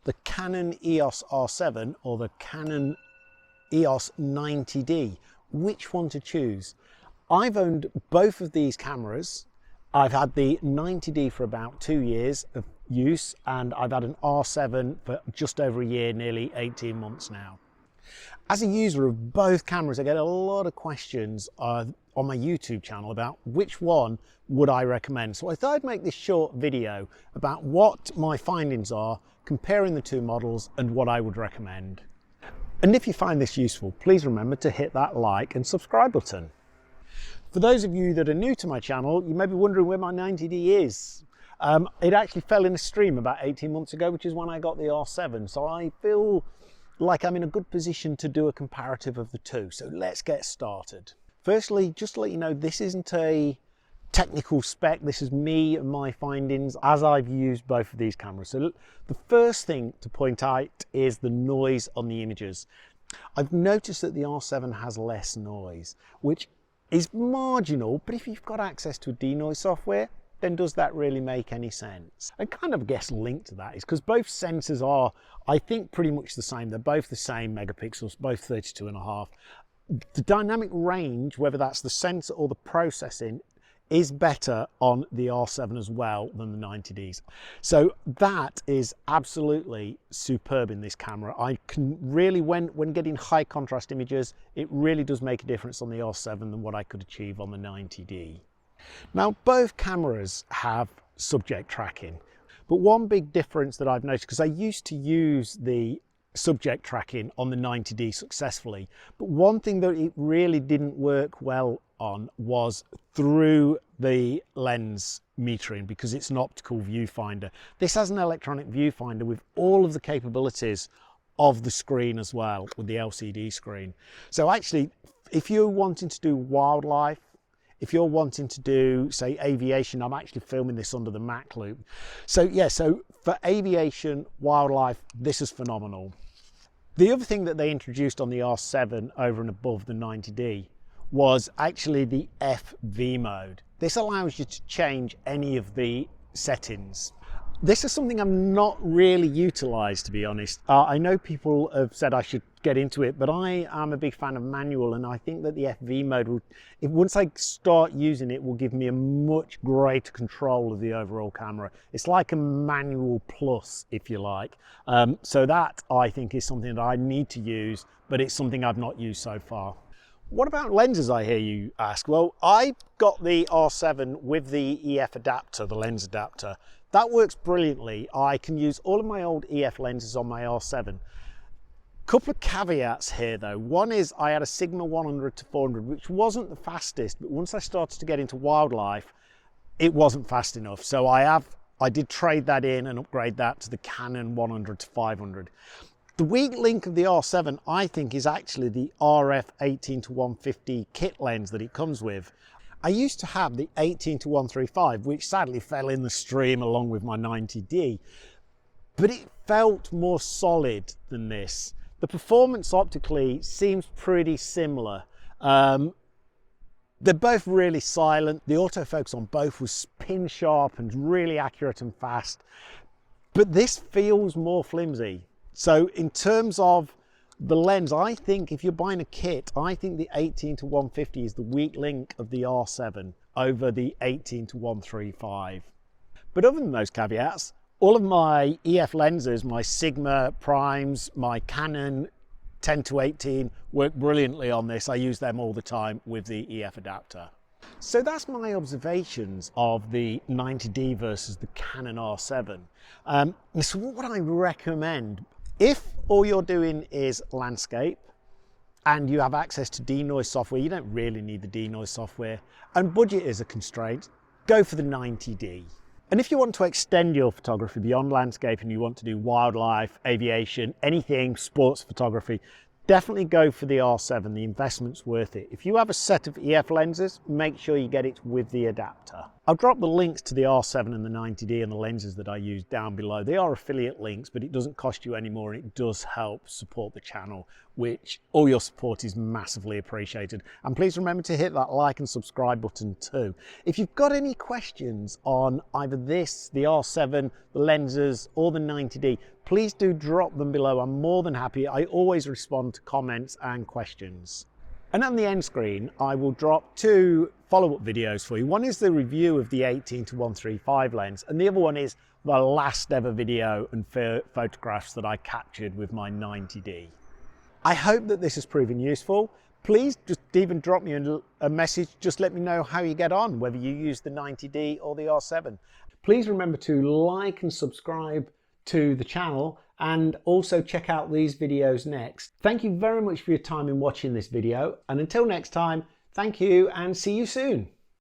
the Canon EOS R7 or the Canon EOS 90D. Which one to choose? I've owned both of these cameras. I've had the 90D for about 2 years of use, and I've had an R7 for just over a year, nearly 18 months now. As a user of both cameras, I get a lot of questions on my YouTube channel about which one would I recommend. So I thought I'd make this short video about what my findings are, comparing the two models and what I would recommend. And if you find this useful, please remember to hit that like and subscribe button. For those of you that are new to my channel, you may be wondering where my 90D is. It actually fell in a stream about 18 months ago, which is when I got the R7. So I feel like I'm in a good position to do a comparative of the two. So let's get started. Firstly, just to let you know, this isn't a technical spec. This is me and my findings as I've used both of these cameras. So the first thing to point out is the noise on the images. I've noticed that the R7 has less noise, which is marginal, but if you've got access to a denoise software, then does that really make any sense? I kind of guess linked to that is because both sensors are, I think, pretty much the same. They're both the same megapixels, both 32.5. The dynamic range, whether that's the sensor or the processing, is better on the R7 as well than the 90Ds. So that is absolutely superb in this camera. I can really, when getting high contrast images, it really does make a difference on the R7 than what I could achieve on the 90D. Now, both cameras have subject tracking, but one big difference that I've noticed, because I used to use the subject tracking on the 90D successfully, but one thing that it really didn't work well on was through the lens metering, because it's an optical viewfinder. This has an electronic viewfinder with all of the capabilities of the screen as well, with the LCD screen. So actually, if you're wanting to do wildlife, if you're wanting to do, say, aviation, I'm actually filming this under the Mac loop. So yeah, so for aviation, wildlife, this is phenomenal. The other thing that they introduced on the R7 over and above the 90D was actually the FV mode. This allows you to change any of the settings. This is something I've not really utilized, to be honest. I know people have said I should get into it, but I am a big fan of manual, and I think that the FV mode will, once I start using it, will give me a much greater control of the overall camera. It's like a manual plus, if you like. So that, I think, is something that I need to use, but it's something I've not used so far. What about lenses, I hear you ask? Well, I got the R7 with the EF adapter, the lens adapter. That works brilliantly. I can use all of my old EF lenses on my R7. Couple of caveats here though. One is I had a Sigma 100 to 400, which wasn't the fastest, but once I started to get into wildlife, it wasn't fast enough. So I did trade that in and upgrade that to the Canon 100 to 500. The weak link of the R7, I think, is actually the RF 18 to 150 kit lens that it comes with. I used to have the 18 to 135, which sadly fell in the stream along with my 90D, but it felt more solid than this. The performance optically seems pretty similar. They're both really silent. The autofocus on both was pin sharp and really accurate and fast, but this feels more flimsy. So in terms of the lens, I think if you're buying a kit, I think the 18 to 150 is the weak link of the R7 over the 18 to 135. But other than those caveats, all of my EF lenses, my Sigma primes, my Canon 10 to 18 work brilliantly on this. I use them all the time with the EF adapter. So that's my observations of the 90D versus the Canon R7. So what would I recommend? If all you're doing is landscape and you have access to denoise software, you don't really need the denoise software, and budget is a constraint, go for the 90D. And if you want to extend your photography beyond landscape and you want to do wildlife, aviation, anything, sports photography, definitely go for the R7. The investment's worth it. If you have a set of EF lenses, make sure you get it with the adapter. I'll drop the links to the R7 and the 90D and the lenses that I use down below. They are affiliate links, but it doesn't cost you any more, and it does help support the channel, which all your support is massively appreciated. And please remember to hit that like and subscribe button too. If you've got any questions on either this, the R7, the lenses, or the 90D, please do drop them below. I'm more than happy. I always respond to comments and questions. And on the end screen, I will drop two follow-up videos for you. One is the review of the 18-135 lens, and the other one is the last ever video and photographs that I captured with my 90D. I hope that this has proven useful. Please just even drop me a message. Just let me know how you get on, whether you use the 90D or the R7. Please remember to like and subscribe to the channel, and also check out these videos next. Thank you very much for your time in watching this video, and until next time, thank you and see you soon.